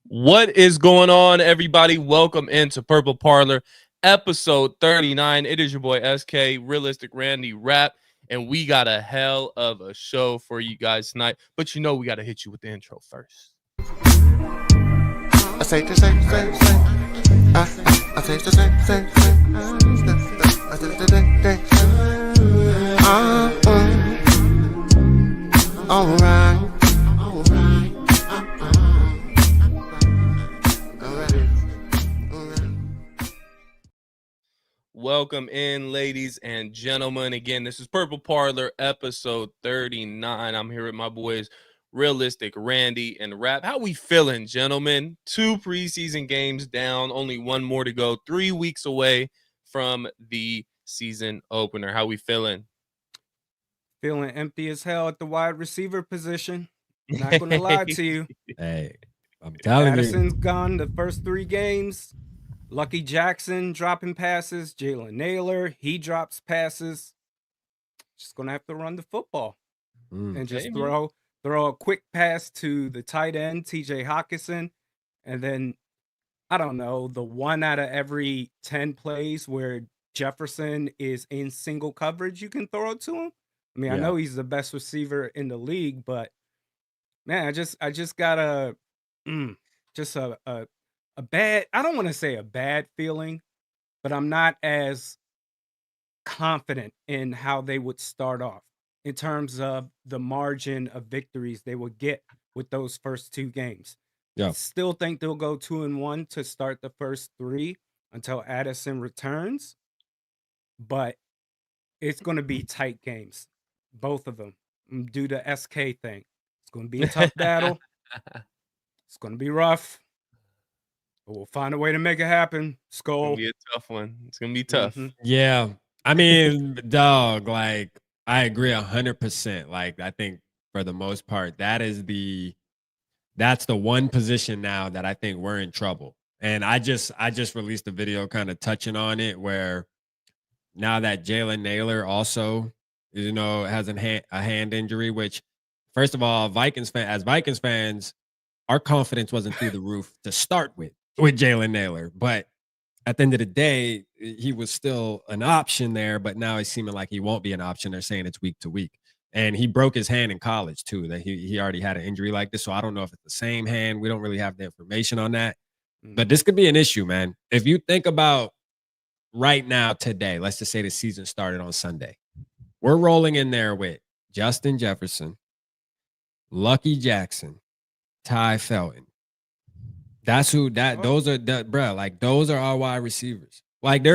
What is going on, everybody? Welcome into Purple Parlor, episode 39. It is your boy SK, Realistic Randy Rap, and we got a hell of a show for you guys tonight. But you know we got to hit you with the intro first. I say the same. I say the same. I say the same. Alright. Welcome in, ladies and gentlemen. Again, this is Purple Parlor, episode 39. I'm here with my boys, Realistic Randy and Rap. How we feeling, gentlemen? 2 preseason games down, only one more to go. 3 weeks away from the season opener. How we feeling? Feeling empty as hell at the wide receiver position. Not going to lie to you. Hey, I'm telling Addison's you. gone the first 3 games. Lucky Jackson dropping passes. Jalen Naylor, he drops passes. Just going to have to run the football and just Hey, throw a quick pass to the tight end, TJ Hawkinson. And then, I don't know, the 1 out of every 10 plays where Jefferson is in single coverage, you can throw it to him. I mean, I Yeah. know he's the best receiver in the league, but man, I just got just a bad, I don't want to say a bad feeling, but I'm not as confident in how they would start off in terms of the margin of victories they would get with those first 2 games. Yeah. Still think they'll go 2-1 to start the first 3 until Addison returns, but it's going to be tight games, both of them, due to SK thing. It's going to be a tough battle. It's going to be rough, but we'll find a way to make it happen. It's going Skull. to be a tough one. It's going to be tough. Yeah. I mean, dog, like, I agree 100%. Like, I think for the most part, that's the one position now that I think we're in trouble. And I just released a video kind of touching on it where now that Jalen Naylor also, has a hand injury, which, first of all, Vikings fans, our confidence wasn't through the roof to start with Jalen Naylor. But at the end of the day, he was still an option there, but now it's seeming like he won't be an option. They're saying it's week to week. And he broke his hand in college too, that he already had an injury like this. So I don't know if it's the same hand. We don't really have the information on that. But this could be an issue, man. If you think about right now, today, let's just say the season started on Sunday. We're rolling in there with Justin Jefferson, Lucky Jackson, Ty Felton. Those are our wide receivers. Like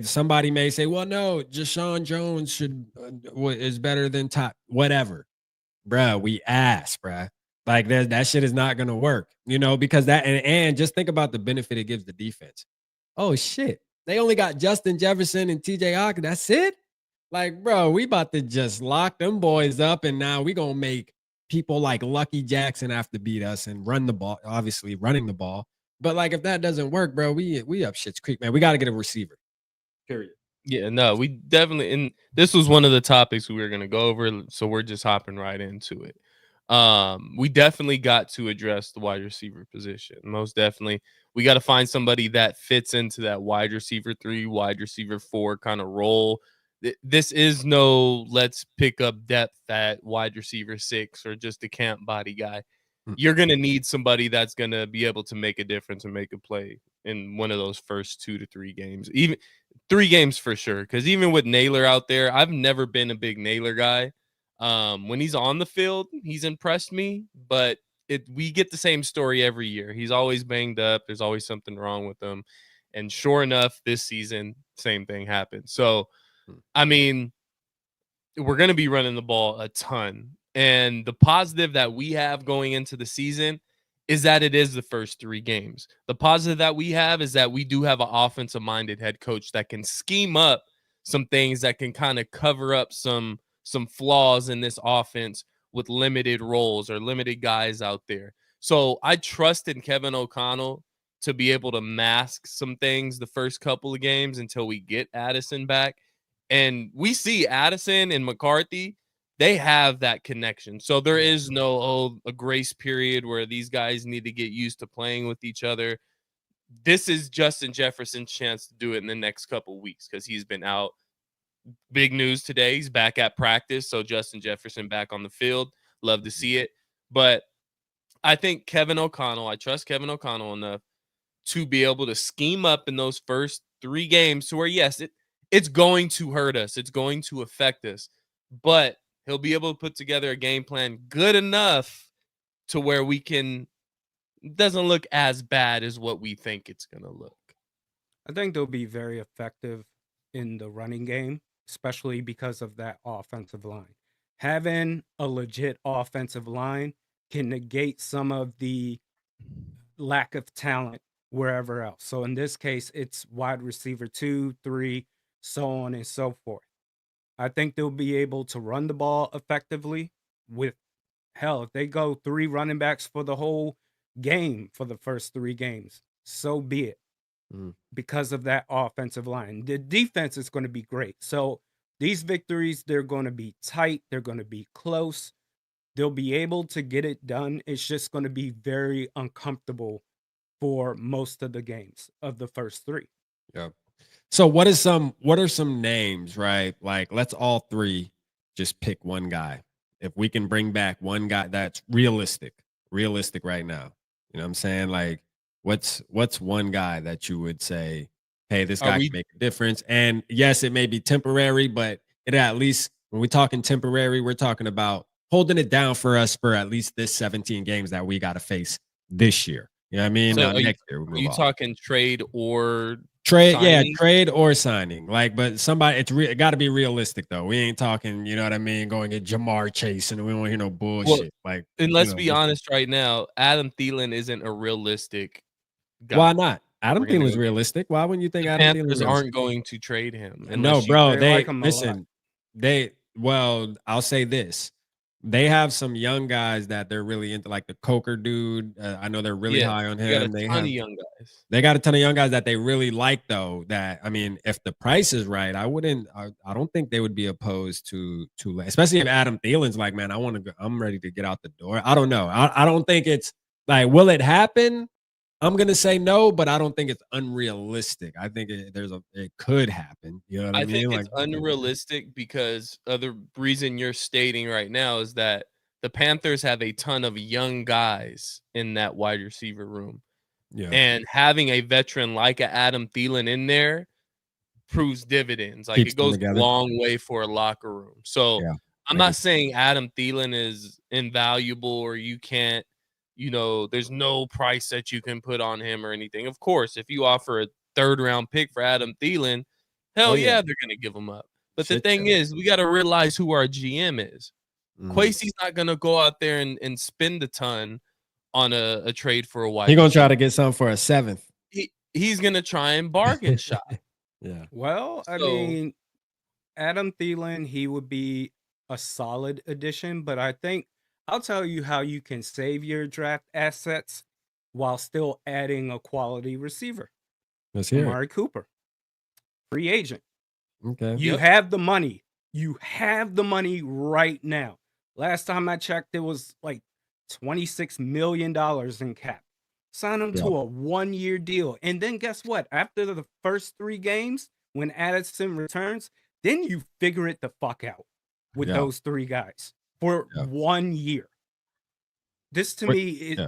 somebody may say, well, no, Deshaun Jones is better than Ty, whatever. Bruh, we asked, bruh. Like that shit is not gonna work, because that and just think about the benefit it gives the defense. Oh shit. They only got Justin Jefferson and TJ Hawkins. That's it? Like, bro, we about to just lock them boys up, and now we gonna make people like Lucky Jackson have to beat us and run the ball, obviously running the ball. But like if that doesn't work, bro, we up shit's creek, man. We got to get a receiver. Period. Yeah, no, we definitely, and this was one of the topics we were going to go over, so we're just hopping right into it. We definitely got to address the wide receiver position. Most definitely, we got to find somebody that fits into that wide receiver 3, wide receiver 4 kind of role. This is no let's pick up depth at wide receiver 6 or just a camp body guy. You're going to need somebody that's going to be able to make a difference and make a play in one of those first 2 to 3 games. Even 3 games for sure, because even with Naylor out there, I've never been a big Naylor guy. When he's on the field, he's impressed me, but we get the same story every year. He's always banged up. There's always something wrong with him. And sure enough, this season, same thing happened. So, I mean, we're going to be running the ball a ton. And the positive that we have going into the season is that it is the first 3 games. The positive that we have is that we do have an offensive-minded head coach that can scheme up some things that can kind of cover up some flaws in this offense with limited roles or limited guys out there. So I trust in Kevin O'Connell to be able to mask some things the first couple of games until we get Addison back. And we see Addison and McCarthy they have that connection. So there is no a grace period where these guys need to get used to playing with each other. This is Justin Jefferson's chance to do it in the next couple weeks because he's been out. Big news today. He's back at practice. So Justin Jefferson back on the field. Love to see it. But I think I trust Kevin O'Connell enough to be able to scheme up in those first 3 games to where, yes, it's going to hurt us. It's going to affect us. But he'll be able to put together a game plan good enough to where doesn't look as bad as what we think it's going to look. I think they'll be very effective in the running game, especially because of that offensive line. Having a legit offensive line can negate some of the lack of talent wherever else. So in this case, it's wide receiver 2, 3, so on and so forth. I think they'll be able to run the ball effectively with, hell, if they go 3 running backs for the whole game for the first 3 games, so be it. Because of that offensive line. The defense is going to be great. So these victories, they're going to be tight. They're going to be close. They'll be able to get it done. It's just going to be very uncomfortable for most of the games of the first 3. Yeah. So what are some names, right? Like, let's all 3 just pick one guy. If we can bring back one guy that's realistic right now. You know what I'm saying? Like, what's one guy that you would say, hey, this guy can make a difference? And yes, it may be temporary, but it at least, when we're talking temporary, we're talking about holding it down for us for at least this 17 games that we got to face this year. You know what I mean? So next year, are you talking trade or trade? signing? Yeah, trade or signing. Like, but somebody, it got to be realistic though. We ain't talking, you know what I mean, going to get Jamar Chase and we don't hear no bullshit. And let's be honest right now, Adam Thielen isn't a realistic guy. Why not? Adam Thielen is realistic. Why wouldn't you think the Adam Panthers Thielen aren't going to trade him? No, bro. They like him listen. I'll say this. They have some young guys that they're really into, like the Coker dude. I know they're really high on him. They got a ton of young guys. They got a ton of young guys that they really like, though. That, I mean, if the price is right, I don't think they would be opposed to especially if Adam Thielen's like, man, I'm ready to get out the door. I don't know. I don't think it's like, will it happen? I'm gonna say no, but I don't think it's unrealistic. I think it could happen. You know what I mean? Think it's unrealistic because of the reason you're stating right now is that the Panthers have a ton of young guys in that wide receiver room. Yeah. And having a veteran like a Adam Thielen in there proves dividends. Like, it goes a long way for a locker room. So I'm not saying Adam Thielen is invaluable or you can't, there's no price that you can put on him or anything. Of course, if you offer a 3rd round pick for Adam Thielen, hell yeah, they're going to give him up. But the thing is, we got to realize who our GM is. Kwesi's not going to go out there and spend a ton on a trade for a wide. He's going to try to get something for a 7th. He's going to try and bargain shop. Yeah. Well, I mean, Adam Thielen, he would be a solid addition, but I think I'll tell you how you can save your draft assets while still adding a quality receiver. Let's hear Amari Cooper, free agent. Okay. You have the money. You have the money right now. Last time I checked, it was like $26 million in cap. Sign him to a 1-year deal. And then guess what? After the first 3 games, when Addison returns, then you figure it the fuck out with those 3 guys. For 1 year. This to me, it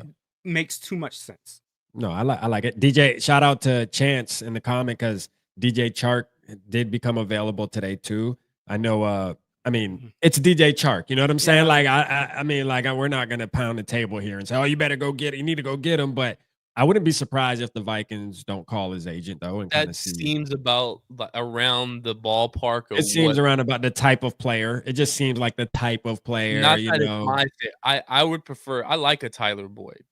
makes too much sense. No, I like it. DJ, shout out to Chance in the comment because DJ Chark did become available today too. I know. I mean, it's DJ Chark. You know what I'm saying? Like, I mean, like, we're not gonna pound the table here and say, "Oh, you better go get it. You need to go get him." But I wouldn't be surprised if the Vikings don't call his agent though. And that seems about around the ballpark. It seems around about the type of player. It just seems like the type of player. Not that it's my fit. I would prefer. I like a Tyler Boyd.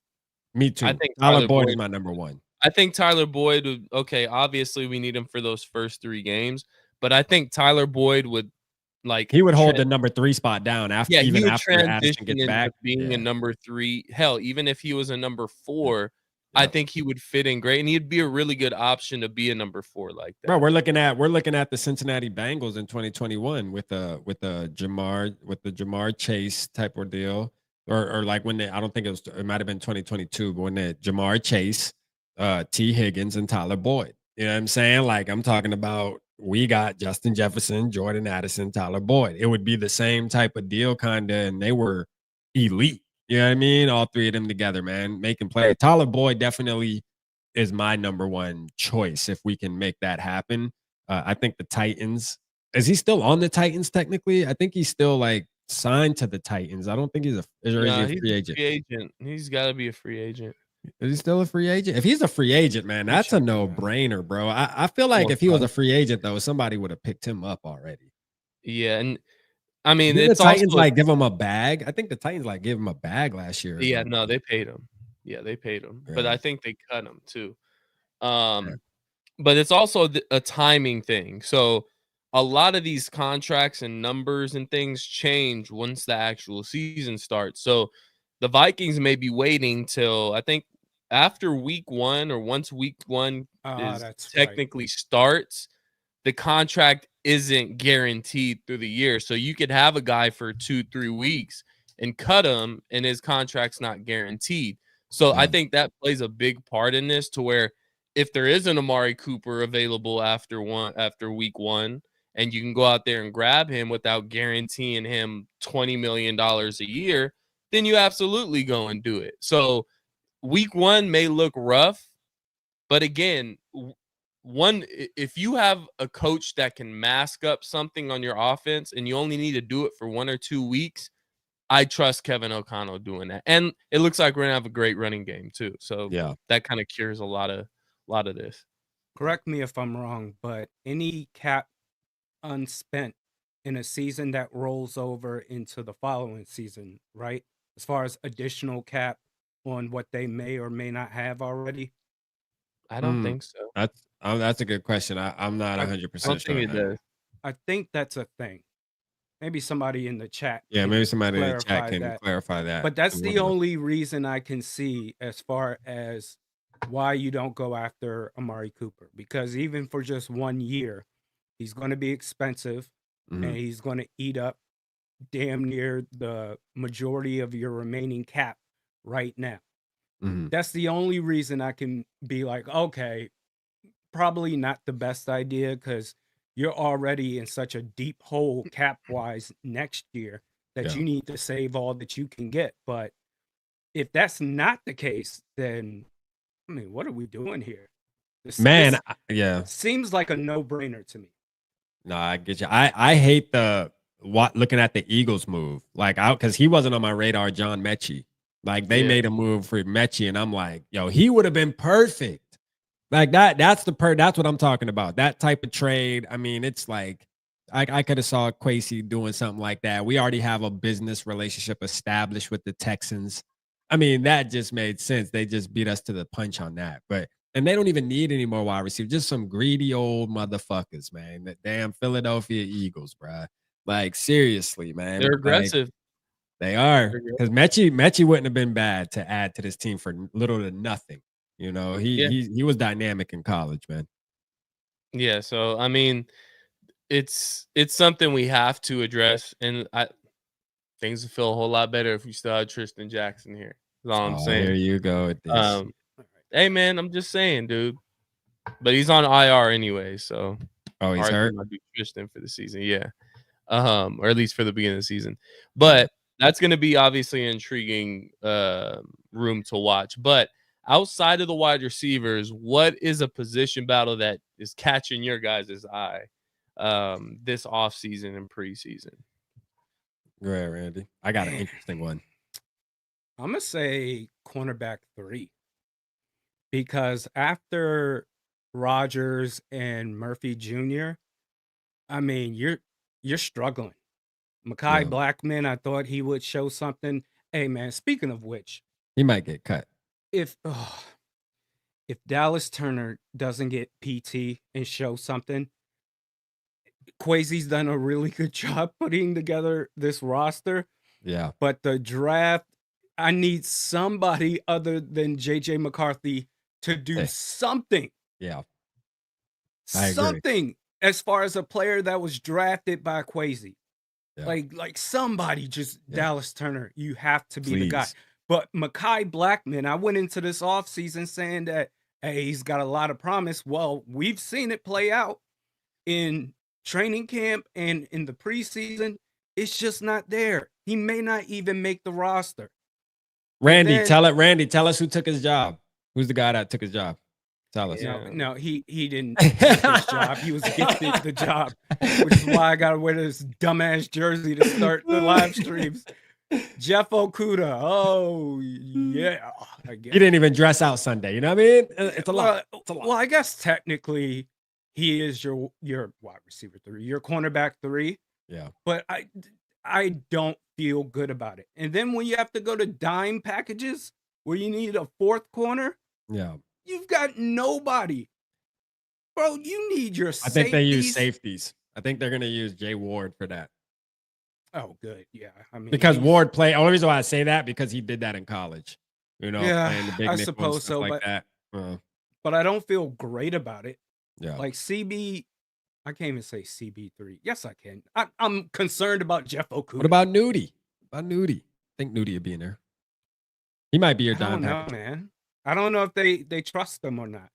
Me too. I think Tyler Boyd is my number 1. I think Tyler Boyd would. Okay, obviously we need him for those first 3 games, but I think Tyler Boyd would. Like, he would hold the number 3 spot down after after Addison gets back, being a number 3. Hell, even if he was a number 4, I Yep. think he would fit in great, and he'd be a really good option to be a number 4 like that. Bro, we're looking at the Cincinnati Bengals in 2021 with the Jamar Chase type ordeal, or like when I don't think it might have been 2022, but when the Jamar Chase, T Higgins, and Tyler Boyd. You know what I'm saying? Like I'm talking about, we got Justin Jefferson, Jordan Addison, Tyler Boyd. It would be the same type of deal, kind of, and they were elite. You know what I mean? All three of them together, man, making play. Tyler Boyd definitely is my number one choice if we can make that happen. I think the Titans. Is he still on the Titans technically? I think he's still like signed to the Titans. I don't think or is he Nah, a he's free a agent? free agent. He's gotta be a free agent. Is he still a free agent? If he's a free agent, man, Me that's a checking that. no-brainer, bro. I feel like Well, if he was a free agent, though, somebody would have picked him up already. Yeah, and I mean, Didn't the it's also Titans like give him a bag? I think the Titans like gave him a bag last year or yeah, something. no, they paid him. Yeah, they paid him, but Yeah. I think they cut him too. But it's also a timing thing. So a lot of these contracts and numbers and things change once the actual season starts. So the Vikings may be waiting till I think after week 1 or once week 1 is That's right. technically starts, the contract isn't guaranteed through the year. So you could have a guy for 2-3 weeks and cut him and his contract's not guaranteed. So I Yeah. think that plays a big part in this, to where if there is an Amari Cooper available after week 1 and you can go out there and grab him without guaranteeing him $20 million a year, then you absolutely go and do it. So week 1 may look rough, but again, if you have a coach that can mask up something on your offense and you only need to do it for 1 or 2 weeks, I trust Kevin O'Connell doing that. And it looks like we're gonna have a great running game too. So Yeah. that kind of cures a lot of this. Correct me if I'm wrong, but any cap unspent in a season that rolls over into the following season, right? As far as additional cap on what they may or may not have already. I don't think so. That's a good question. I'm not I- 100% I don't sure think on it that. does. I think that's a thing. Maybe somebody in the chat. Yeah, can maybe somebody in the chat clarify can that. clarify that. But that's the Wonder. only reason I can see as far as why you don't go after Amari Cooper. Because even for just 1 year, he's going to be expensive Mhm. and he's going to eat up damn near the majority of your remaining cap right now. Mhm. That's the only reason I can be like, okay, probably not the best idea, because you're already in such a deep hole cap wise next year that Yeah. you need to save all that you can get. But if that's not the case, then I mean, what are we doing here? This Man, yeah. seems like a no-brainer to me. No, I get you. I hate looking at the Eagles move. Like because he wasn't on my radar, John Mechie. Like they Yeah. made a move for Mechie, and I'm like, yo, he would have been perfect. Like that's what I'm talking about. That type of trade. I mean, it's like I could have saw Quasey doing something like that. We already have a business relationship established with the Texans. I mean, that just made sense. They just beat us to the punch on that. And they don't even need any more wide receivers. Just some greedy old motherfuckers, man. The damn Philadelphia Eagles, bruh. Like seriously, man. They're Like, aggressive. they are, They're because Mechie wouldn't have been bad to add to this team for little to nothing. You know, Yeah. he was dynamic in college, man. Yeah. So I mean, it's something we have to address, and things would feel a whole lot better if we still had Tristan Jackson here. That's all I'm Oh, saying. here you go with this. Hey man, I'm just saying, dude. But he's on IR anyway, so Oh, he's hurt. my dude Tristan for the season, yeah. Or at least for the beginning of the season. But that's going to be obviously an intriguing room to watch. But outside of the wide receivers, what is a position battle that is catching your guys' eye this offseason and preseason? Go ahead, Randy. I got an interesting one. I'm gonna say cornerback 3, because after Rodgers and Murphy Jr., I mean, you're struggling. Mekhi Yeah. Blackman, I thought he would show something. Hey man, speaking of which, He might get cut. if Dallas Turner doesn't get PT and show something, Quasi's done a really good job putting together this roster. Yeah. But the draft, I need somebody other than JJ McCarthy to do something. Yeah. I agree. Something as far as a player that was drafted by Kwesi. Yeah. Like somebody just Yeah. Dallas Turner, you have to be the guy. Please. But Mekhi Blackmon, I went into this offseason saying that, hey, he's got a lot of promise. Well, we've seen it play out in training camp and in the preseason. It's just not there. He may not even make the roster. Randy, then- Randy, tell us who took his job. Who's the guy that took his job? Tell us. No, he didn't take his job. He was gifted the job, which is why I got to wear this dumbass jersey to start the live streams. Jeff Okudah. Oh, yeah. He didn't even dress out Sunday. You know what I mean? It's a lot. It's a lot. Well, I guess technically he is your wide receiver 3, your cornerback 3. Yeah. But I don't feel good about it. And then when you have to go to dime packages where you need a 4th corner, yeah, you've got nobody. Bro, you need your I think they use safeties. I think they're going to use Jay Ward for that. Oh, good. Yeah. I mean, because Ward played. Only reason why I say that because he did that in college. You know, playing the big I nickel suppose and stuff so, like but that. But I don't feel great about it. Yeah. Like CB, I can't even say CB3. Yes, I can. I'm concerned about Jeff Okudah. What about Nudie? I think Nudie would be in there. He might be your dime package. Man. I don't know if they trust him or not.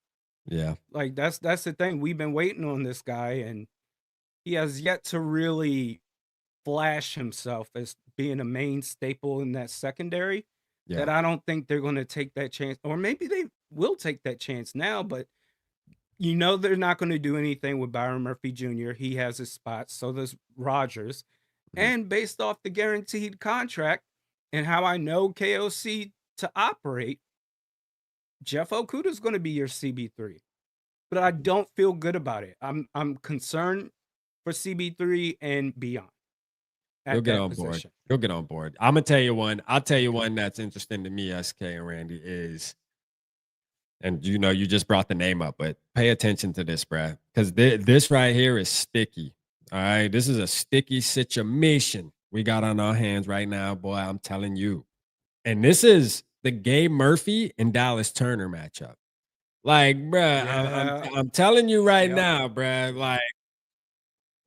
Yeah. Like that's the thing. We've been waiting on this guy, and he has yet to really flash himself as being a main staple in that secondary. Yeah. That I don't think they're going to take that chance, or maybe they will take that chance now, but they're not going to do anything with Byron Murphy Jr. He has his spot, so does Rodgers. And based off the guaranteed contract and how I know KOC to operate, Jeff Okudah is going to be your CB3. But I don't feel good about it. I'm concerned for CB3 and beyond. He'll get on board. He'll get on board. I'm gonna tell you one. I'll tell you one that's interesting to me, SK and Randy, is, and you just brought the name up, but pay attention to this, Brad, because this right here is sticky. All right, this is a sticky situation we got on our hands right now, boy. I'm telling you, and this is the Gabe Murphy and Dallas Turner matchup. Like, bruh, I'm telling you right now, bruh.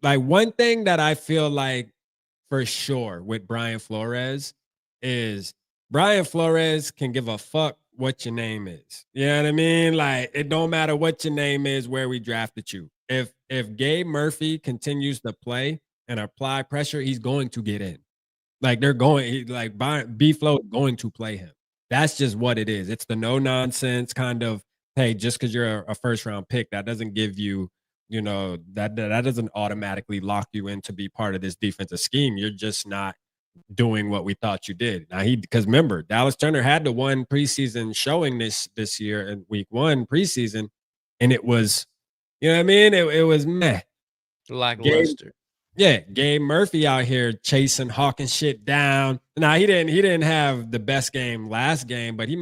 Like one thing that I feel like for sure with Brian Flores is Brian Flores can give a fuck what your name is. You know what I mean? Like, it don't matter what your name is, where we drafted you. If Gabe Murphy continues to play and apply pressure, he's going to get in. Like, B-Flow is going to play him. That's just what it is. It's the no nonsense kind of, hey, just because you're a first round pick, that doesn't give you, that doesn't automatically lock you in to be part of this defensive scheme. You're just not doing what we thought you did. Now because remember, Dallas Turner had the one preseason showing this year in week 1 preseason, and it was, you know what I mean? It was meh. Lackluster. Gabe Murphy out here chasing, hawking shit down. Now he didn't have the best game last game, but he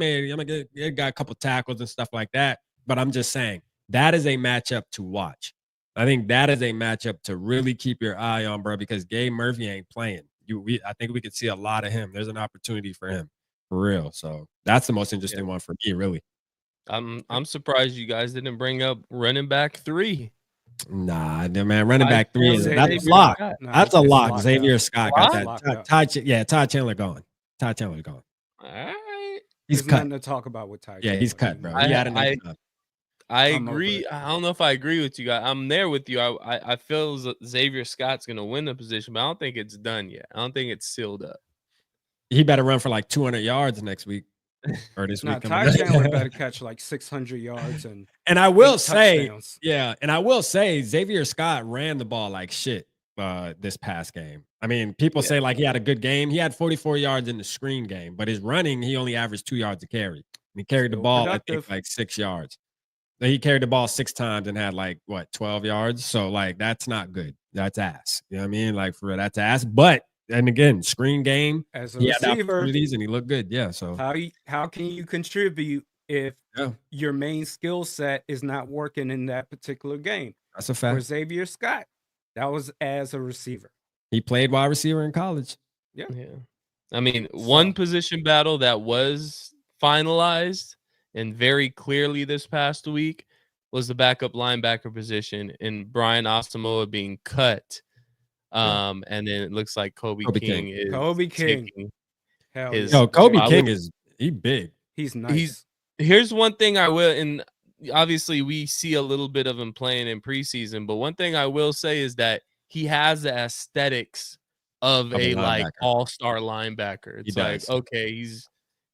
got a couple tackles and stuff like that. But I'm just saying, that is a matchup to watch. I think that is a matchup to really keep your eye on, bro, because Gabe Murphy ain't playing. I think we could see a lot of him. There's an opportunity for him, for real. So that's the most interesting one for me, really. I'm surprised you guys didn't bring up running back 3. Nah, man, running back 3 that's a lock. That's a lock. Xavier Scott got that. Todd Chandler gone. Todd Chandler gone. All right. He's There's cut. nothing to talk about with Todd. Yeah, he's cut, bro. He had enough time. I agree. I don't know if I agree with you guys. I'm there with you. I feel Xavier Scott's going to win the position, but I don't think it's done yet. I don't think it's sealed up. He better run for like 200 yards next week or this week. Ty Chandler better catch like 600 yards and I will say, touchdowns. and I will say Xavier Scott ran the ball like shit this past game. I mean, people say like he had a good game. He had 44 yards in the screen game, but his running, he only averaged 2 yards a carry. And he carried the ball, I think, like 6 yards. He carried the ball 6 times and had like 12 yards. So like that's not good. That's ass. You know what I mean? Like for real, that's ass. But and again, screen game as a he receiver, had opportunities and he looked good. Yeah. So how can you contribute if your main skill set is not working in that particular game? That's a fact. For Xavier Scott, that was as a receiver. He played wide receiver in college. Yeah. I mean, one So position battle that was finalized and very clearly this past week was the backup linebacker position and Brian Asamoah being cut. Yeah. And then it looks like Kobe Kobe King King. is Kobe King, taking hell his yeah, Yo, Kobe spot. King he big. he's He's nice. Here's one thing I will, and obviously we see a little bit of him playing in preseason, but one thing I will say is that he has the aesthetics of Of a a like linebacker. all-star linebacker. He It's like, does. okay,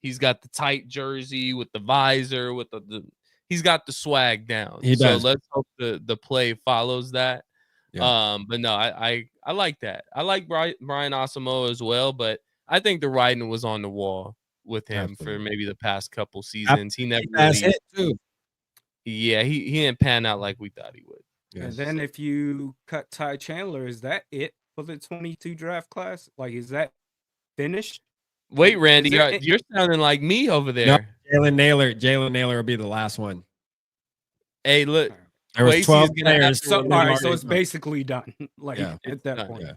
he's got the tight jersey with the visor, with he's got the swag down. He So does. let's hope the play follows that. Yeah. But no, I like that. I like Brian Asamoah as well, but I think the writing was on the wall with him for Absolutely. maybe the past couple I seasons. He never fast really, hit too. yeah, he didn't pan out like we thought he would. And Yes. then if you cut Ty Chandler, is that it for the 22 draft class? Like, is that finished? Wait, Like, Randy, is there you're sounding like me over No, there. Jalen Naylor will be the last one. Hey, look, There was Quasey's 12 gonna have players. to so? All right, so relinquish. it's basically done. Like Yeah. at that done, point. Yeah.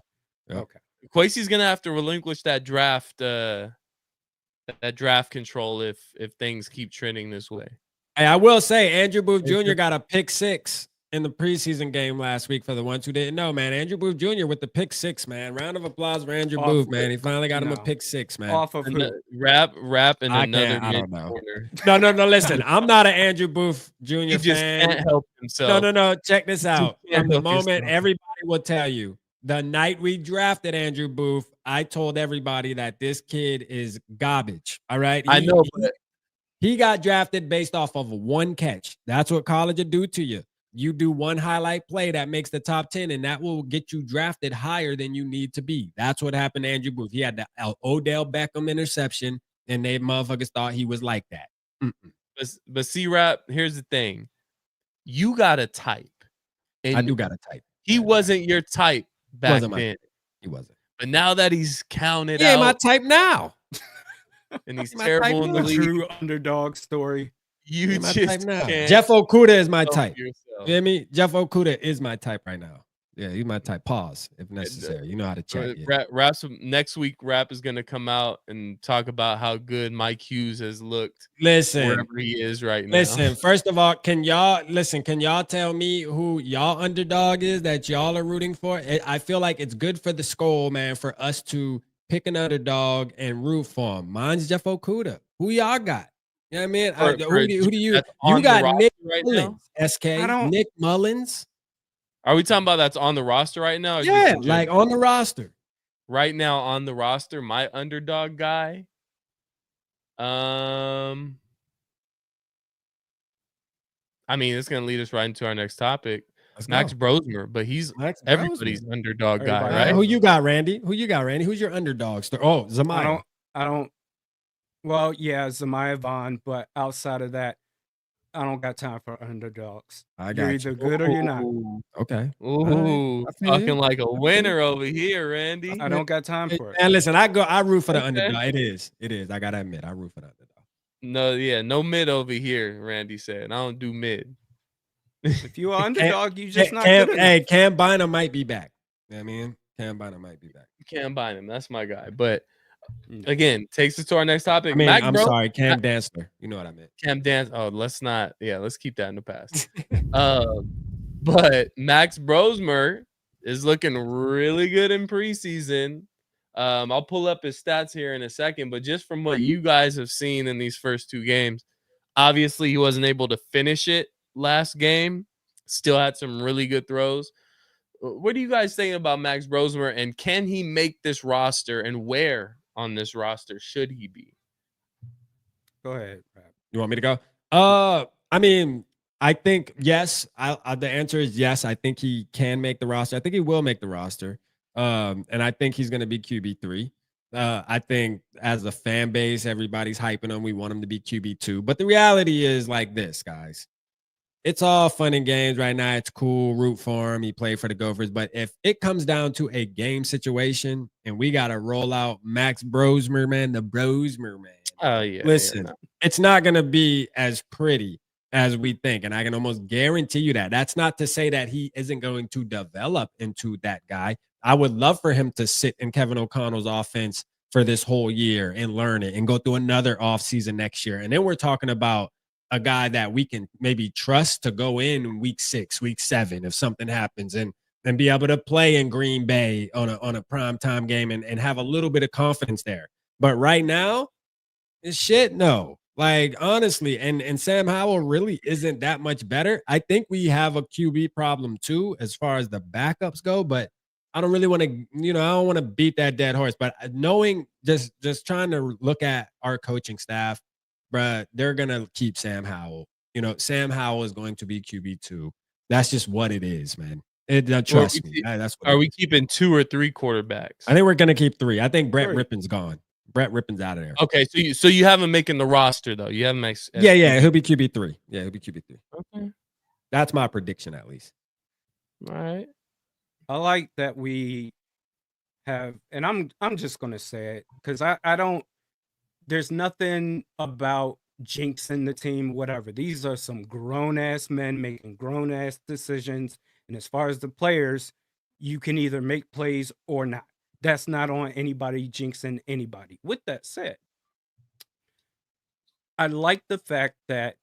Yep. Okay. Quasey's gonna have to relinquish that draft control if things keep trending this way. Hey, I will say Andrew Booth Jr. got a pick 6 in the preseason game last week for the ones who didn't know, man. Andrew Booth Jr. with the pick 6, man. Round of applause for Andrew Off- Booth, man. He finally got him a No. pick 6, man. Off of who? Rap and I another can't- I mid don't know. corner. No. Listen, I'm not an Andrew Booth Jr. He just fan. can't help himself. No. Check this out. can't From the help moment, yourself. everybody will tell you the night we drafted Andrew Booth, I told everybody that this kid is garbage. All right. I know, but He got drafted based off of one catch. That's what college will do to you. You do one highlight play that makes the top 10, and that will get you drafted higher than you need to be. That's what happened to Andrew Booth. He had the Odell Beckham interception, and they motherfuckers thought he was like that. but C-Rap, here's the thing. You got a type. And I do got a type. he wasn't your type back Wasn't my then. type. He wasn't. But now that he's counted He ain't my out type now. and he's my terrible type in The the league, true underdog story. you He ain't my just type now. can't Jeff Okuda is my help type. yourself. You hear me? Jeff Okuda is my type right now. Yeah, he's my type. Pause if necessary. You know how to chat. Yeah. Next week, Rap is going to come out and talk about how good Mike Hughes has looked Listen, wherever he is right now. listen. First of all, can y'all tell me who y'all underdog is that y'all are rooting for? I feel like it's good for the skull, man, for us to pick an underdog and root for him. Mine's Jeff Okuda. Who y'all got? You know what I mean? Who do you? That's on You the got roster Nick right now? Mullins, SK. I don't- Nick Mullins. Are we talking about that's on the roster right now? or just Yeah, in like general? on the roster. Right now on the roster, my underdog guy. I mean, it's gonna lead us right into our next topic. Let's Max go. Brosmer, but he's Max everybody's Brosmer. underdog guy, Everybody. right? Who you got, Randy? Who's your underdog? Oh, Zamaya. I don't. Well, yeah, Zamaya Vaughn, but outside of that, I don't got time for underdogs. I You're got either you. good or you're not. Okay. Ooh, I feel talking you. like a winner over here, Randy. I don't got time for it. And listen, I root for the Okay. underdog. It is. I gotta admit, I root for the underdog. No mid over here, Randy said. I don't do mid. If you're an underdog, you just not good enough. Hey, Cam Bynum might be back. You know what I mean? Cam Bynum might be back. Can't buy him. That's my guy. But No. again, takes us to our next topic. I mean, I'm Bro- sorry, Cam Dantzler. You know what I meant. Cam Dance. Oh, let's keep that in the past. But Max Brosmer is looking really good in preseason. I'll pull up his stats here in a second, but just from what you guys have seen in these first 2 games, obviously he wasn't able to finish it last game. Still had some really good throws. What do you guys think about Max Brosmer, and can he make this roster, and where on this roster should he be? Go ahead. Rap. You want me to go? I mean, I think yes. The answer is yes. I think he can make the roster. I think he will make the roster. And I think he's going to be QB3. I think as a fan base, everybody's hyping him. We want him to be QB2. But the reality is like this, guys. It's all fun and games right now. It's cool. Root for him. He played for the Gophers. But if it comes down to a game situation and we got to roll out Max Brosmer, man, the Brosmer, man. Oh, yeah. Listen, it's not going to be as pretty as we think. And I can almost guarantee you that. That's not to say that he isn't going to develop into that guy. I would love for him to sit in Kevin O'Connell's offense for this whole year and learn it and go through another offseason next year. And then we're talking about a guy that we can maybe trust to go in week 6, week 7 if something happens and be able to play in Green Bay on a primetime game and have a little bit of confidence there. But right now, it's shit. No. Like honestly, and Sam Howell really isn't that much better. I think we have a QB problem too, as far as the backups go, but I don't really want to, I don't want to beat that dead horse. But knowing just trying to look at our coaching staff, bruh, they're gonna keep Sam Howell. Sam Howell is going to be QB2. That's just what it is, man. Trust me. That's what are we keeping 2 or 3 quarterbacks? I think we're gonna keep 3. I think Brett 3. Rippon's gone. Brett Rippon's out of there. Okay, so you have him making the roster though. You have him yeah, he'll be QB3. Yeah, he'll be QB3. Okay. That's my prediction, at least. All right. I like that we have, and I'm just gonna say it because I don't. There's nothing about jinxing the team, whatever. These are some grown ass men making grown ass decisions, and as far as the players, you can either make plays or not. That's not on anybody jinxing anybody. With that said, I like the fact that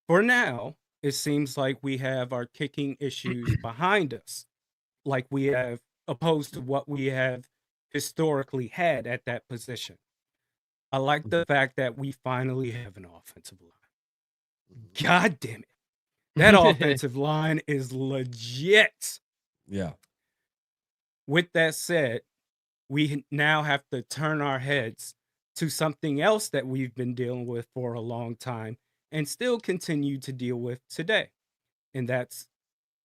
for now, it seems like we have our kicking issues behind us, like we have opposed to what we have historically had at that position. I like the fact that we finally have an offensive line. God damn it. That offensive line is legit. Yeah. With that said, we now have to turn our heads to something else that we've been dealing with for a long time and still continue to deal with today. And that's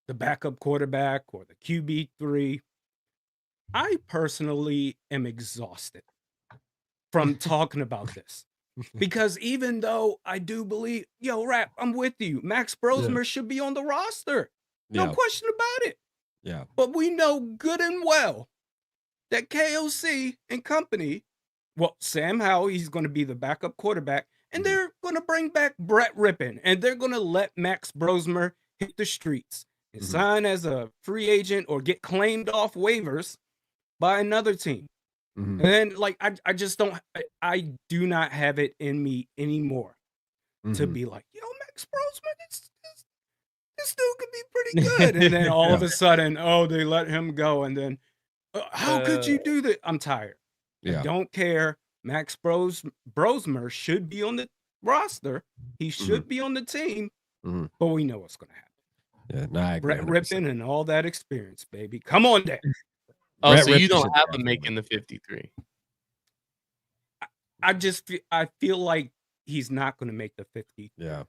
the backup quarterback or the QB3. I personally am exhausted from talking about this. Because even though I do believe, Rap, I'm with you. Max Brosmer should be on the roster. No question about it. Yeah. But we know good and well that KOC and company, Sam Howell, he's going to be the backup quarterback, and they're going to bring back Brett Rippon, and they're going to let Max Brosmer hit the streets and sign as a free agent or get claimed off waivers by another team. And then, I just don't, I do not have it in me anymore to be like, Max Brosmer, this dude could be pretty good. And then all of a sudden, they let him go. And then, how could you do that? I'm tired. I don't care. Max Brosmer should be on the roster. He should be on the team, but we know what's going to happen. Yeah, no, I agree. Brett Rippon and all that experience, baby. Come on, Dad. Oh, Brett so you Rippon don't should have be him on making the 53. I feel like he's not going to make the 50. Yeah.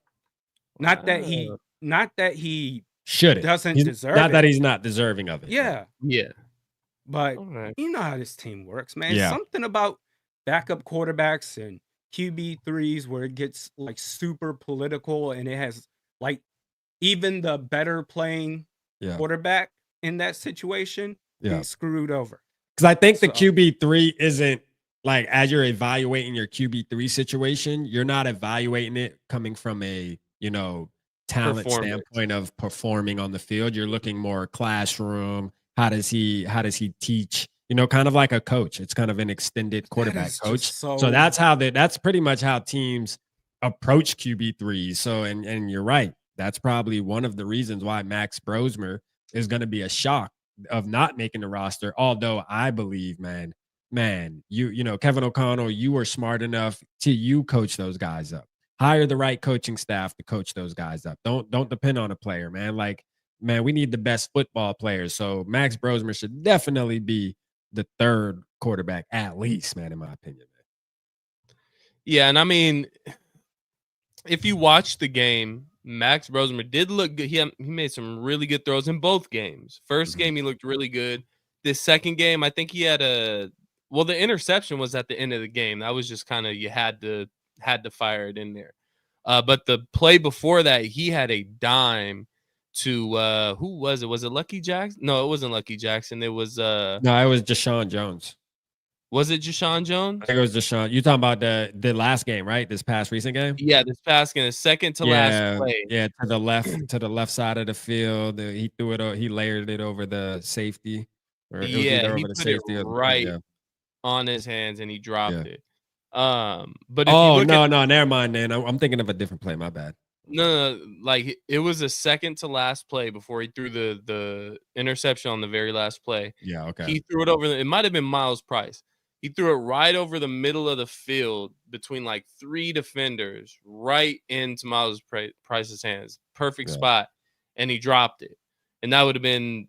Not that he Shouldn't. doesn't He's, deserve not it. that he's not deserving of it. Yeah. Yeah. But All right. you know how this team works, man. Yeah. Something about backup quarterbacks and QB3s where it gets super political and it has even the better playing quarterback in that situation is screwed over. Because I think the QB3 isn't as you're evaluating your QB3 situation, you're not evaluating it coming from a, talent standpoint of performing on the field. You're looking more classroom. How does he teach? Kind of like a coach. It's kind of an extended quarterback coach. So that's pretty much how teams approach QB3s. So, and you're right. That's probably one of the reasons why Max Brosmer is going to be a shock of not making the roster. Although I believe, man, Kevin O'Connell, you were smart enough to coach those guys up. Hire the right coaching staff to coach those guys up. Don't depend on a player, man. We need the best football players. So Max Brosmer should definitely be the third quarterback, at least, man, in my opinion. Yeah, and I mean, if you watch the game, Max Brosmer did look good. He made some really good throws in both games. First game, he looked really good. This second game, I think he had the interception was at the end of the game. That was just kind of, you had to fire it in there. But the play before that, he had a dime to who was it? Was it Lucky Jackson? No, it wasn't Lucky Jackson. It was no, it was Deshaun Jones. Was it Deshaun Jones? I think it was Deshaun. You talking about the last game, right? This past recent game? Yeah, this past game, the second to last play. Yeah, to the left side of the field. He threw it. He layered it over the safety. Or he put it right. on his hands and he dropped Yeah. it. But if you Oh look at no, never mind. Then I'm thinking of a different play. My bad. no, like it was a second to last play before he threw the interception on the very last play. Yeah. Okay. He threw it over. It might have been Miles Price. He threw it right over the middle of the field between like 3 defenders, right into Miles Price's hands. Perfect Yeah. spot, and he dropped it. And that would have been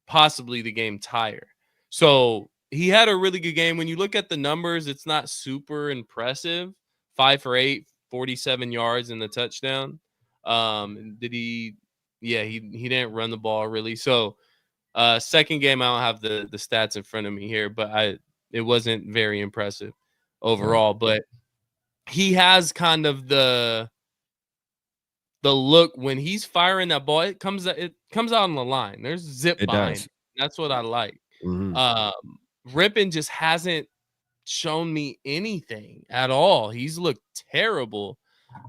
possibly the game tire. So he had a really good game. When you look at the numbers, it's not super impressive. 5 for 8, 47 yards in the touchdown. Did he? Yeah, he didn't run the ball really. So second game, I don't have the stats in front of me here, but it wasn't very impressive overall. But he has kind of the look when he's firing that ball, it comes out on the line. There's zip It behind does. it. That's what I like. Mhm. Rippon just hasn't shown me anything at all. He's looked terrible.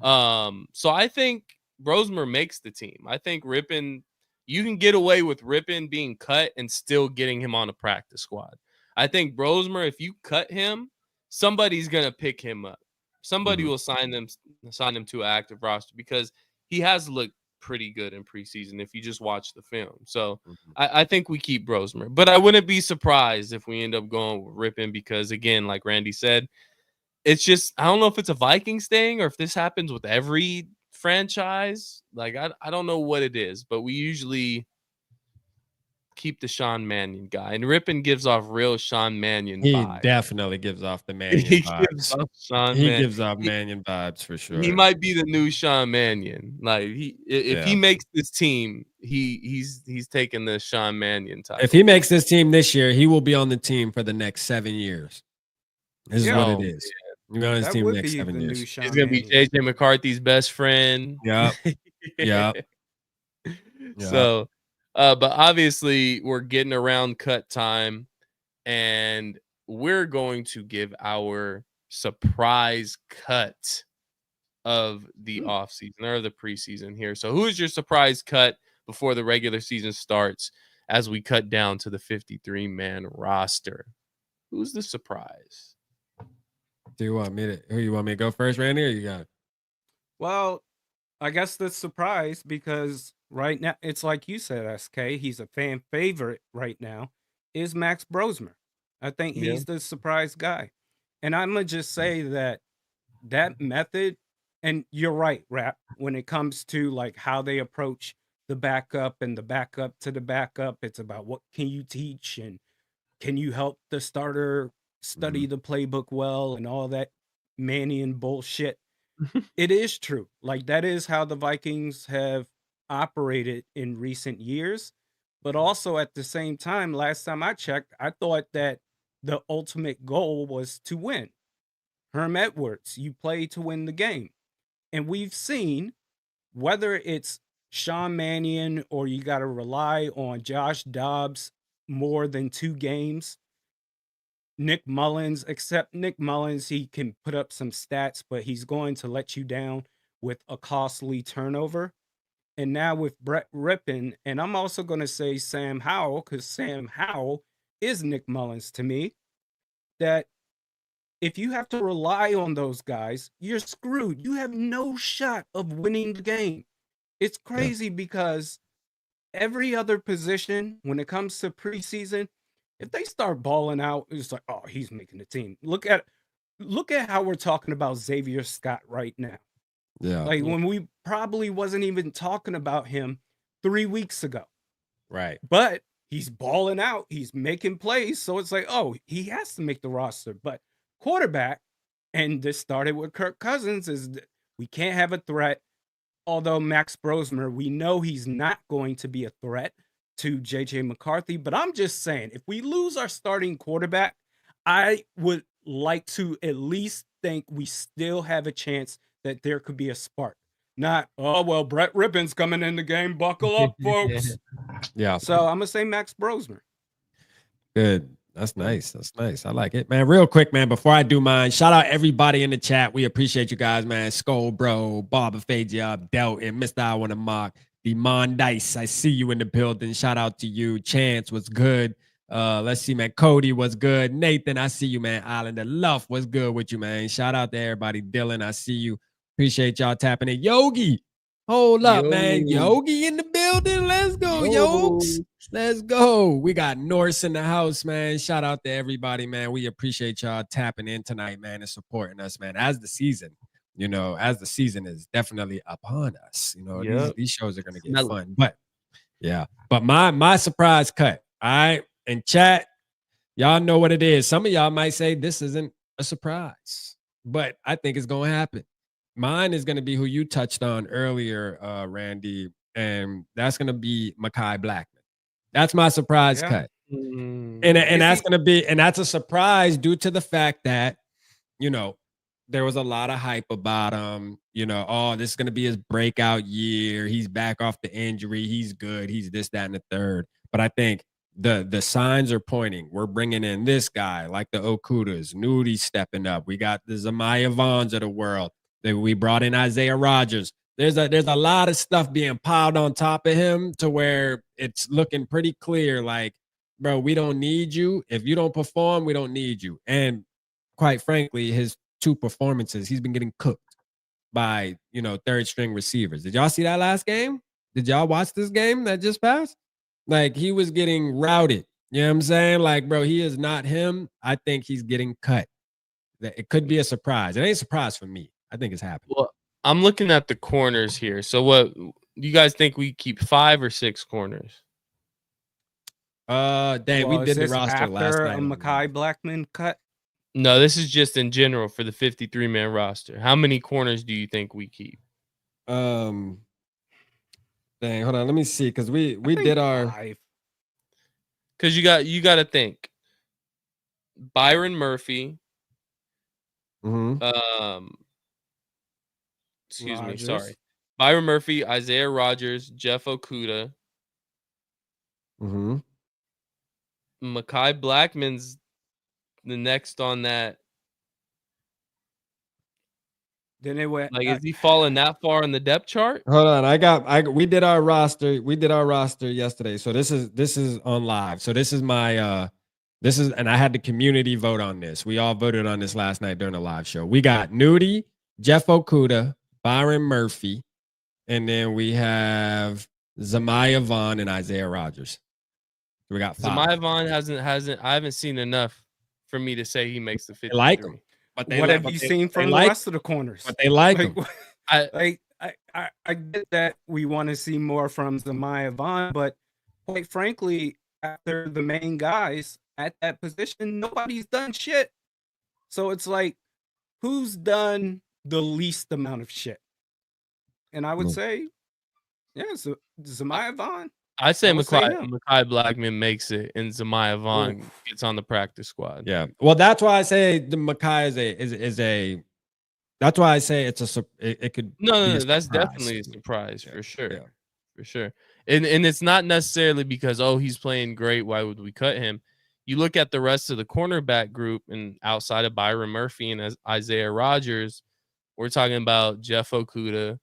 So I think Brosmer makes the team. I think Rippon, you can get away with Rippon being cut and still getting him on a practice squad. I think Brosmer, if you cut him, somebody's gonna pick him up. Somebody Mhm. will sign him to an active roster because he has looked pretty good in preseason if you just watch the film. So Mhm. I think we keep Brosmer, but I wouldn't be surprised if we end up going with Rippon because, again, like Randy said, it's just I don't know if it's a Vikings thing or if this happens with every franchise. Like I don't know what it is, but we usually keep the Sean Mannion guy, and Rippon gives off real Sean Mannion He vibe. definitely gives off the Mannion He gives vibes. off Sean He Man. gives off Mannion vibes for He sure. might be the new Sean Mannion. Like if he Yeah. makes this team, he's taking the Sean Mannion title. If he makes this team this year, he will be on the team for the next 7 years. This is Yeah. what it Oh, is. He'll be on his That team would next be 7 the new years. Sean he's gonna be Mannion. JJ McCarthy's best friend. Yep. Yep. Yep. So, but obviously we're getting around cut time, and we're going to give our surprise cut of the offseason or the preseason here. So, who is your surprise cut before the regular season starts as we cut down to the 53-man roster? Who's the surprise? Do you want me to who you want me to go first, Randy, or you got it? Well, I guess the surprise because right now it's like you said, SK. He's a fan favorite right now. Is Max Brosmer? I think Yeah. he's the surprise guy, and I'm gonna just say that method. And you're right, Rap. When it comes to like how they approach the backup and the backup to the backup, it's about what can you teach and can you help the starter study Mhm. the playbook well and all that Mannion bullshit. It is true. Like that is how the Vikings have operated in recent years. But also at the same time, last time I checked, I thought that the ultimate goal was to win. Herm Edwards, you play to win the game. And we've seen whether it's Sean Mannion or you got to rely on Josh Dobbs more than 2 games. Nick Mullins, except Nick Mullins, he can put up some stats, but he's going to let you down with a costly turnover. And now with Brett Rippon, and I'm also going to say Sam Howell, because Sam Howell is Nick Mullins to me, that if you have to rely on those guys, you're screwed. You have no shot of winning the game. It's Yeah. crazy because every other position, when it comes to preseason, if they start balling out, it's like, oh, he's making the team. Look at how we're talking about Xavier Scott right now. Yeah. Like when we probably wasn't even talking about him 3 weeks ago. Right. But he's balling out, he's making plays, so it's like, oh, he has to make the roster. But quarterback, and this started with Kirk Cousins, is we can't have a threat. Although Max Brosmer, we know he's not going to be a threat to JJ McCarthy. But I'm just saying, if we lose our starting quarterback, I would like to at least think we still have a chance that there could be a spark. Not, oh, well, Brett Rippon's coming in the game. Buckle up, folks. Yeah. So I'm going to say Max Brosmer. Good. That's nice. That's nice. I like it, man. Real quick, man, before I do mine, shout out everybody in the chat. We appreciate you guys, man. Skull Bro, Bob Fagia, Delton, Mr. I Want to Mock, Demon Dice. I see you in the building. Shout out to you. Chance was good. Let's see, man. Cody was good. Nathan, I see you, man. Islander Luff was good with you, man. Shout out to everybody. Dylan, I see you. Appreciate y'all tapping in. Yogi, hold up, man. Yogi in the building. Let's go, Yokes. Let's go. We got Norse in the house, man. Shout out to everybody, man. We appreciate y'all tapping in tonight, man, and supporting us, man. As the season is definitely upon us. These shows are gonna get fun. But yeah, but my surprise cut. All right. In chat, y'all know what it is. Some of y'all might say this isn't a surprise, but I think it's gonna happen. Mine is gonna be who you touched on earlier, Randy, and that's gonna be Mekhi Blackman. That's my surprise cut. And that's a surprise due to the fact that there was a lot of hype about him. This is gonna be his breakout year. He's back off the injury. He's good. He's this, that, and the third. But I think the signs are pointing. We're bringing in this guy like the Okudas. Nudi's stepping up. We got the Zamaya Vaughns of the world. We brought in Isaiah Rodgers. There's a lot of stuff being piled on top of him to where it's looking pretty clear. Like, bro, we don't need you. If you don't perform, we don't need you. And quite frankly, his 2 performances, he's been getting cooked by third string receivers. Did y'all see that last game? Did y'all watch this game that just passed? Like, he was getting routed. You know what I'm saying? Like, bro, he is not him. I think he's getting cut. It could be a surprise. It ain't a surprise for me. I think it's happening. Well, I'm looking at the corners here. So what do you guys think? We keep 5 or 6 corners? Dang, we did the roster last night. After a Mekhi Blackman cut? No, this is just in general for the 53-man roster. How many corners do you think we keep? Dang, hold on. Let me see, because we did our 5. Because you got to think Byron Murphy. Excuse me, sorry. Byron Murphy, Isaiah Rodgers, Jeff Okuda. Mekhi Blackman's the next on that. Then it went like, is he falling that far on the depth chart? Hold on, we did our roster. We did our roster yesterday. So this is on live. So this is my and I had the community vote on this. We all voted on this last night during the live show. We got Nudie, Jeff Okuda, Byron Murphy, and then we have Zamaya Vaughn and Isaiah Rodgers. We got 5. Zamaya Vaughn hasn't. I haven't seen enough for me to say he makes the 53. Like him. But what have you seen from the rest of the corners? But they like him. I get that we want to see more from Zamaya Vaughn, but quite frankly, after the main guys at that position, nobody's done shit. So it's like, who's done the least amount of shit? And I would say, Zamaya Vaughn. I say Mekhi Blackman makes it, and Zamaya Vaughn gets on the practice squad. Yeah, well, that's why I say the Mekhi is a. That's why I say it could. No, that's definitely a surprise for sure, for sure. And it's not necessarily because he's playing great. Why would we cut him? You look at the rest of the cornerback group, and outside of Byron Murphy and Isaiah Rodgers, we're talking about Jeff Okuda.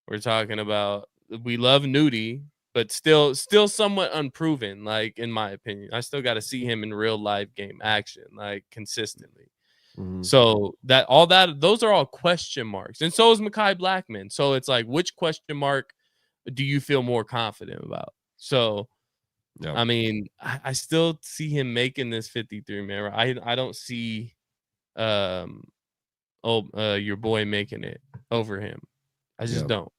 We're talking about, we love Nudie, but still somewhat unproven, like, in my opinion. I still got to see him in real life game action, like, consistently. So those are all question marks. And so is Mekhi Blackman. So it's like, which question mark do you feel more confident about? So, I mean, I still see him making this 53-man. I don't see your boy making it over him. I just don't,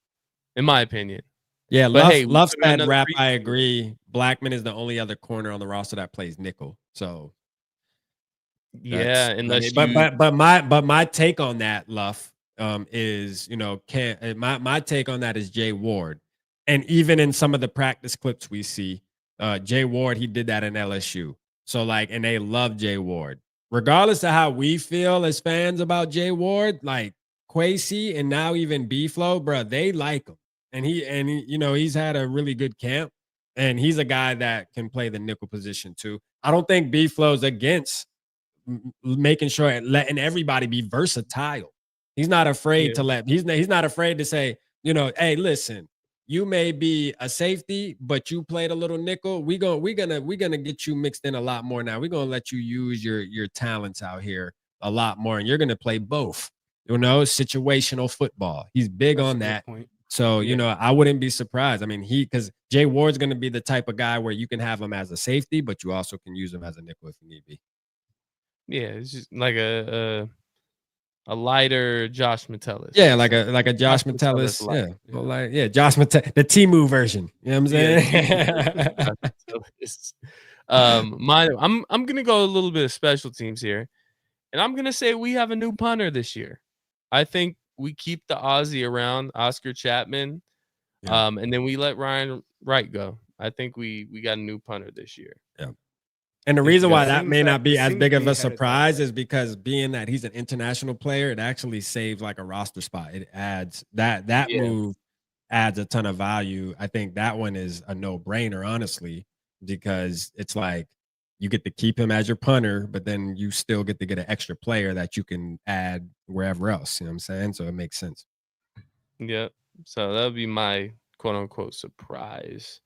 in my opinion. Yeah, Luff said rap. I agree. Blackman is the only other corner on the roster that plays nickel. So but my take on that, Luff, is my take on that is Jay Ward, and even in some of the practice clips we see, Jay Ward, he did that in LSU. So like, and they love Jay Ward, regardless of how we feel as fans about Jay Ward. Like Kwesi and now even B-Flow, bro, they like him. And he, he's had a really good camp, and he's a guy that can play the nickel position too. I don't think B-Flow's against making sure and letting everybody be versatile. He's not afraid to he's not afraid to say, hey, listen, you may be a safety, but you played a little nickel. We're gonna get you mixed in a lot more now. We're gonna let you use your talents out here a lot more, and you're gonna play both. Situational football. He's big That's a on good that. point. So, Yeah. I wouldn't be surprised. I mean, because Jay Ward's going to be the type of guy where you can have him as a safety, but you also can use him as a nickel if need be. Yeah, it's just like a lighter Josh Metellus. Yeah, like a Josh Metellus. light. Yeah. Well, Josh Metellus, the Timu version. You know what I'm saying? I'm gonna go a little bit of special teams here, and I'm gonna say we have a new punter this year. I think we keep the Aussie around, Oscar Chapman, Yeah. and then we let Ryan Wright go. I think we got a new punter this year. Yeah. And the Think reason you why guys- that may not be as seems big to of be a headed that surprise way. is because being that he's an international player, it actually saves like a roster spot. It adds that Yeah. move adds a ton of value. I think that one is a no-brainer, honestly, because it's like you get to keep him as your punter, but then you still get to get an extra player that you can add wherever else. You know what I'm saying? So it makes sense. Yep. So that would be my quote unquote surprise.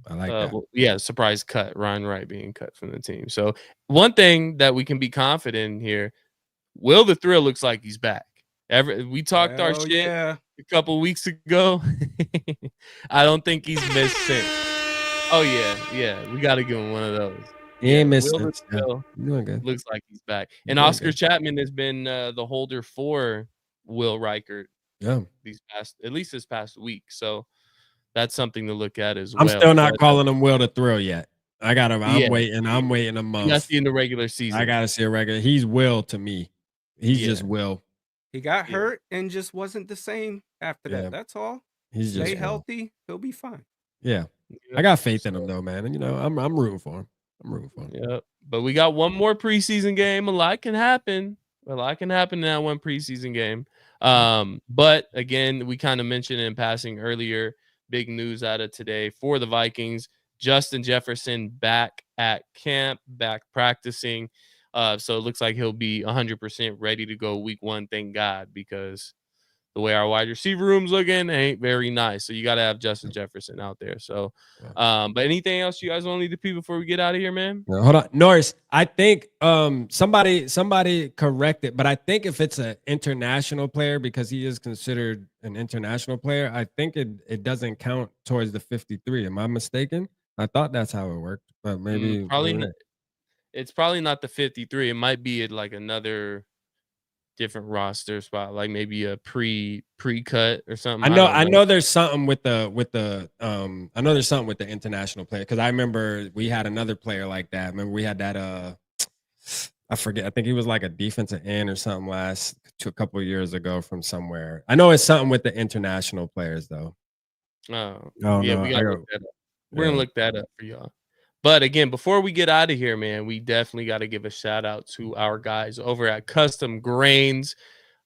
I like that. Well, yeah, surprise cut. Ryan Wright being cut from the team. So one thing that we can be confident in here, Will the Thrill looks like he's back. We talked our shit Yeah. a couple weeks ago. I don't think he's missed since. Oh yeah. We got to give him one of those. He ain't missed Will the since. Yeah. Thrill You're doing good. looks like he's back. You're And doing Oscar good. Chapman has been the holder for Will Reichert Yeah. at least this past week. So that's something to look at as well. I'm still not But, calling him Will the Thrill yet. I'm Yeah. waiting. I'm waiting a you got to month. see in the regular season. I gotta see a regular. He's Will to me. He's just Yeah. Will. He got Yeah. hurt and just wasn't the same after Yeah. that. That's all. He's just Stay Will. healthy. He'll be fine. Yeah. I got faith in him though, man. And I'm rooting for him. I'm rooting for him. Yep. But we got one more preseason game. A lot can happen. A lot can happen in that one preseason game. But again, we kind of mentioned in passing earlier, big news out of today for the Vikings. Justin Jefferson back at camp, back practicing. So it looks like he'll be 100% ready to go week 1. Thank God, because the way our wide receiver room's looking ain't very nice. So you got to have Justin Jefferson out there. So, but anything else you guys want to leave the people before we get out of here, man? No, hold on, Norris. I think somebody correct it, but I think if it's an international player, because he is considered an international player, I think it doesn't count towards the 53. Am I mistaken? I thought that's how it worked, but maybe Probably not. It's probably not the 53. It might be at like another different roster spot, like maybe a pre-cut or something. I know there's something with the I know there's something with the international player, because I remember we had another player like that. Remember we had that I forget. I think he was like a defensive end or something a couple of years ago from somewhere. I know it's something with the international players though. Oh No, yeah, no, we gotta look that up. We're gonna look that up for y'all. But again, before we get out of here, man, we definitely got to give a shout out to our guys over at Custom Grains,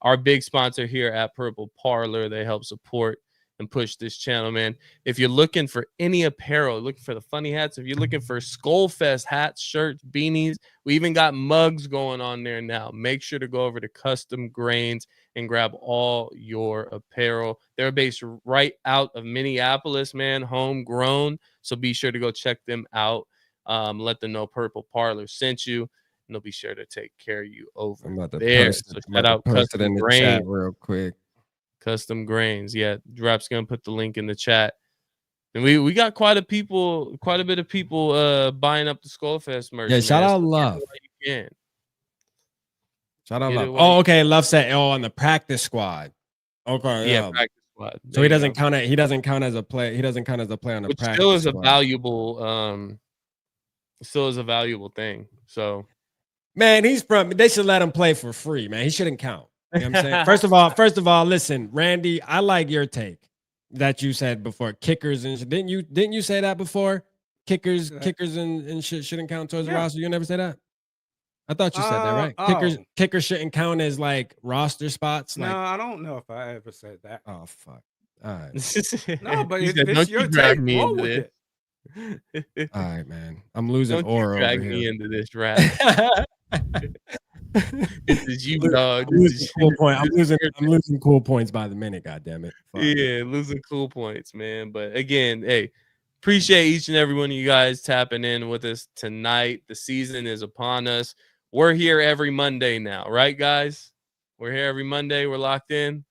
our big sponsor here at Purple Parlor. They help support and push this channel, man. If you're looking for any apparel, looking for the funny hats, if you're looking for Skullfest hats, shirts, beanies, we even got mugs going on there now. Make sure to go over to Custom Grains and grab all your apparel. They're based right out of Minneapolis, man, homegrown. So be sure to go check them out. Let them know Purple Parlor sent you, and they'll be sure to take care of you over there. So shout out Post it in Custom the chat Grains. real quick. Custom Grains. Yeah, Rap's gonna put the link in the chat. And we got quite a bit of people buying up the Skullfest merch. Yeah, shout man. out So Love. get it while you can. Shout out Get it Love. while you Oh, okay. Love said on the practice squad. Okay, Yeah, practice squad. So There he you doesn't go. count it. He doesn't count as a player. He doesn't count as a player on the Which practice still is a squad. valuable thing. So Man, they should let him play for free, man. He shouldn't count. You know what I'm saying? First of all, listen, Randy, I like your take that you said before. Kickers and didn't you say that before? Kickers and shit shouldn't count towards the roster. You never say that? I thought you said that, right? Kickers shouldn't count as like roster spots. No, Like, I don't know if I ever said that. oh fuck. All right. No, but He if said, it's "Don't your you drag take, me roll into with this." it. All right, man. I'm losing Don't you aura drag over me here. into this rap. This is you, dog. I'm This losing is cool point. I'm this is losing cool points by the minute. God damn it! Fuck. yeah, losing cool points, man. But again, hey, appreciate each and every one of you guys tapping in with us tonight. The season is upon us. We're here every Monday now, right, guys? We're here every Monday. We're locked in.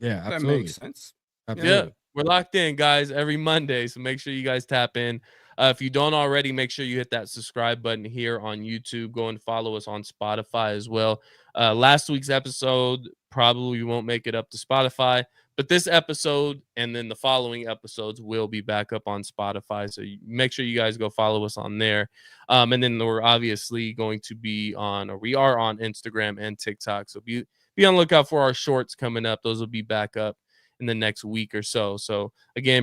Yeah, That absolutely. makes sense. Absolutely. Yeah, we're locked in, guys, every Monday. So make sure you guys tap in. If you don't already, make sure you hit that subscribe button here on YouTube. Go and follow us on Spotify as well. Last week's episode probably won't make it up to Spotify, but this episode and then the following episodes will be back up on Spotify. So make sure you guys go follow us on there. And then we're obviously going to be on, or we are on Instagram and TikTok. So be on the lookout for our shorts coming up. Those will be back up in the next week or so. So again,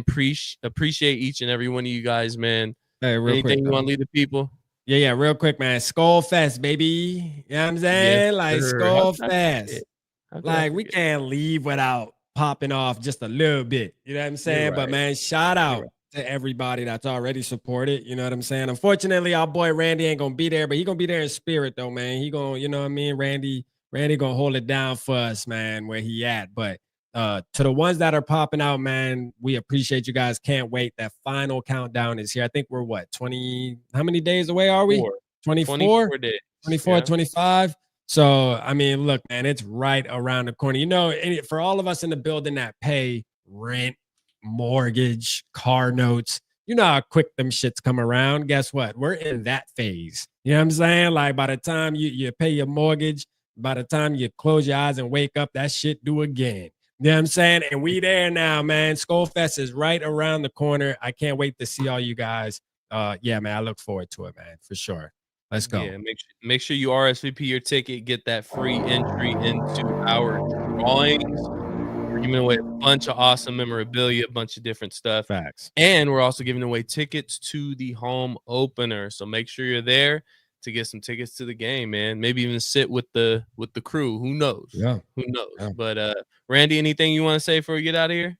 appreciate each and every one of you guys, man. Hey, real Anything quick. you want to leave the people? Yeah, real quick, man. Skull Fest, baby. You know what I'm saying? Like sir. Skull How could I forget? Fest. How could I Like we forget? can't leave without popping off just a little bit. You know what I'm saying? But right. man, shout out right. to everybody that's already supported. You know what I'm saying? Unfortunately, our boy Randy ain't gonna be there, but he gonna be there in spirit though, man. He gonna, you know what I mean? Randy gonna hold it down for us, man, where he at. But to the ones that are popping out, man, we appreciate you guys. Can't wait. That final countdown is here. I think we're what, 20, how many days away are we? 24? 24 days. 24, Yeah. 25. So, I mean, look, man, it's right around the corner. You know, for all of us in the building that pay rent, mortgage, car notes, you know how quick them shits come around. Guess what? We're in that phase. You know what I'm saying? Like by the time you pay your mortgage, by the time you close your eyes and wake up, that shit do again. You know what I'm saying? And we there now, man. Skullfest is right around the corner. I can't wait to see all you guys. Yeah, man, I look forward to it, man, for sure. Let's go. Yeah, make sure you RSVP your ticket, get that free entry into our drawings. We're giving away a bunch of awesome memorabilia, a bunch of different stuff. Facts. And we're also giving away tickets to the home opener. So make sure you're there to get some tickets to the game, man. Maybe even sit with the crew. Who knows? Yeah. Who knows? Yeah. But Randy, anything you want to say before we get out of here?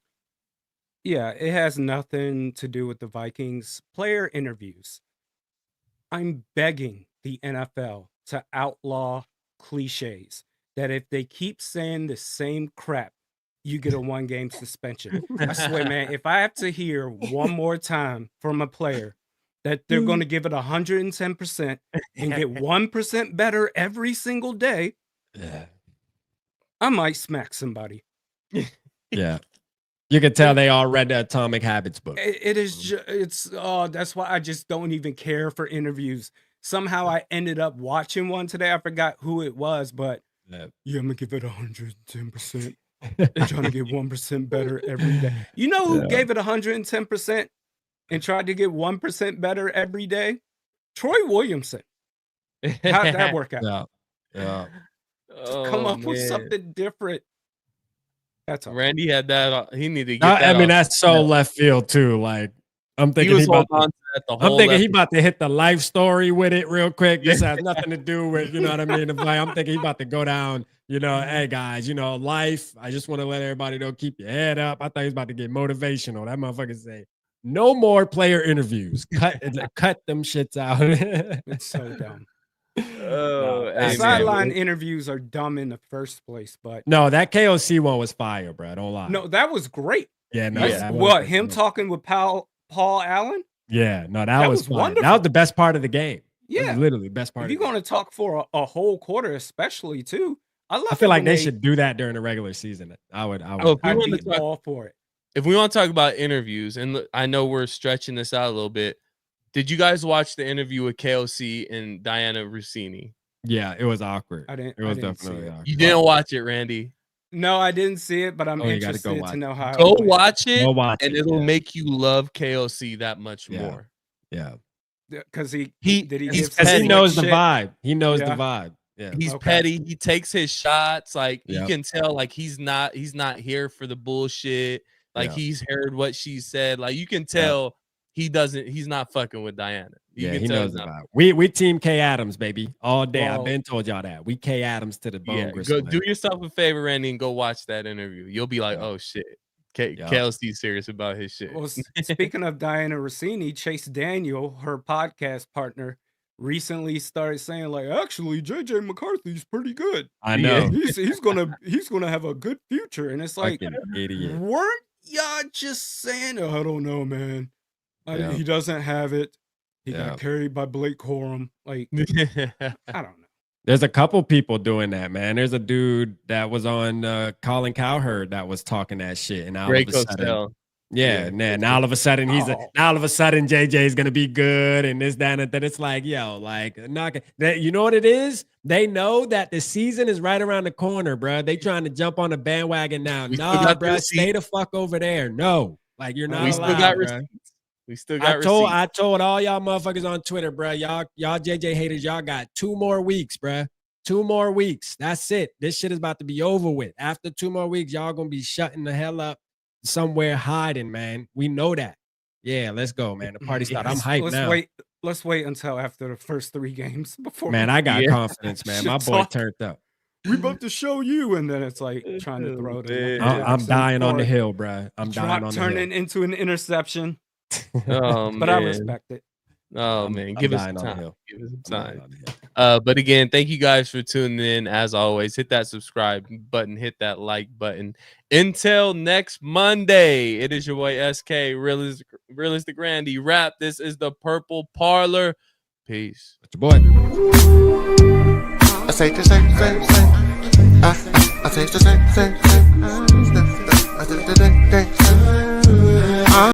Yeah, it has nothing to do with the Vikings. Player interviews. I'm begging the NFL to outlaw cliches that if they keep saying the same crap, you get a 1-game suspension. I swear, man, if I have to hear one more time from a player that they're going to give it 110% and get 1% better every single day, Yeah. I might smack somebody. Yeah. You can tell they all read the Atomic Habits book. It is that's why I just don't even care for interviews. Somehow I ended up watching one today. I forgot who it was, but Yeah. I'm gonna give it 110%. I'm trying to get 1% better every day. You know who gave it 110% and tried to get 1% better every day? Troy Williamson. How'd that work out? Yeah. Come up with something different. That's all. Randy had that. He needed to get that. I mean, that's so left field too. Like I'm thinking he about he about to hit the life story with it real quick. This has nothing to do with, you know what I mean? I'm thinking he about to go down, you know, hey guys, you know, life. I just want to let everybody know, keep your head up. I thought he was about to get motivational. That motherfucker say, no more player interviews. Cut them shits out. It's so dumb. Sideline interviews are dumb in the first place, but no, that KOC one was fire, bro. Don't lie. No, that was great. Yeah, no. What, him talking with Paul Allen? Yeah, no, that was wonderful. That was the best part of the game. Yeah, that was literally the best part. If you're going to talk for a whole quarter, especially too, I feel like they should do that during the regular season. I'd be all for it. If we want to talk about interviews, and I know we're stretching this out a little bit, did you guys watch the interview with KOC and Diana Rossini? Yeah, it was awkward. It was definitely awkward. You didn't watch it, Randy? No, I didn't see it, but I'm interested to know how. Go watch it, and it'll make you love KOC that much more. Yeah, because he knows the vibe. He knows the vibe. Yeah, he's petty. He takes his shots. Like you can tell, like he's not here for the bullshit. Like he's heard what she said. Like you can tell he's not fucking with Diana. He knows the vibe. We team K Adams, baby, all day. I've been told y'all that. We K Adams to the bone. Go do yourself a favor, Randy, and go watch that interview. You'll be like, oh shit. KLC's serious about his shit. Well, speaking of Diana Rossini, Chase Daniel, her podcast partner, recently started saying like, actually, JJ McCarthy's pretty good. I know. He's gonna have a good future. And it's like, Fucking idiot. weren't y'all just saying, oh, I don't know, man. Yeah. He doesn't have it. He Yeah. got carried by Blake Corum. Like, I don't know. There's a couple people doing that, man. There's a dude that was on Colin Cowherd that was talking that shit, and all Great of a sudden, Costell. yeah, now all of a sudden now all of a sudden JJ's gonna be good and this, that, and then it's like, yo, like you know what it is? They know that the season is right around the corner, bro. They trying to jump on the bandwagon now. Nah, bro, stay the fuck over there. No, like you're not allowed, bro. We still got receipts. I told all y'all motherfuckers on Twitter, bro. Y'all JJ haters, y'all got 2 more weeks, bro. 2 more weeks. That's it. This shit is about to be over with. After 2 more weeks, y'all gonna be shutting the hell up somewhere hiding, man. We know that. Yeah, let's go, man. The party started. I'm hyped now. Let's wait until after the first 3 games before. Man, I got confidence, man. My boy turned up. We about to show you, and then it's like trying to throw it. I'm dying on the hill, bro. I'm dying on the hill. Turning into an interception. Oh, but I respect it. Oh, man. Give us some time. Give us some time. But again, thank you guys for tuning in. As always, hit that subscribe button, hit that like button. Until next Monday, it is your boy SK, Realistic Randy Rap. This is the Purple Parlor. Peace. That's your boy. I say the same. I say the same. I say the same.